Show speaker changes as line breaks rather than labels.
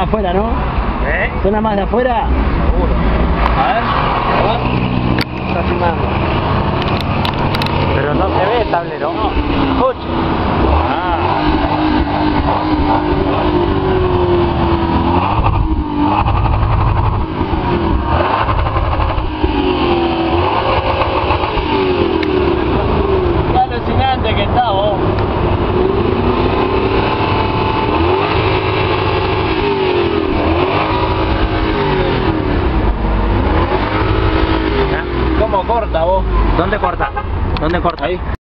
afuera, ¿no?
¿Eh?
¿Suena más de afuera?
Seguro. A ver.
Está filmando.
Pero no se ve el tablero.
No, coche. Qué alucinante que está, vos. ¿Cómo corta, vos?
¿Dónde corta? ¿Dónde corta?
Ahí.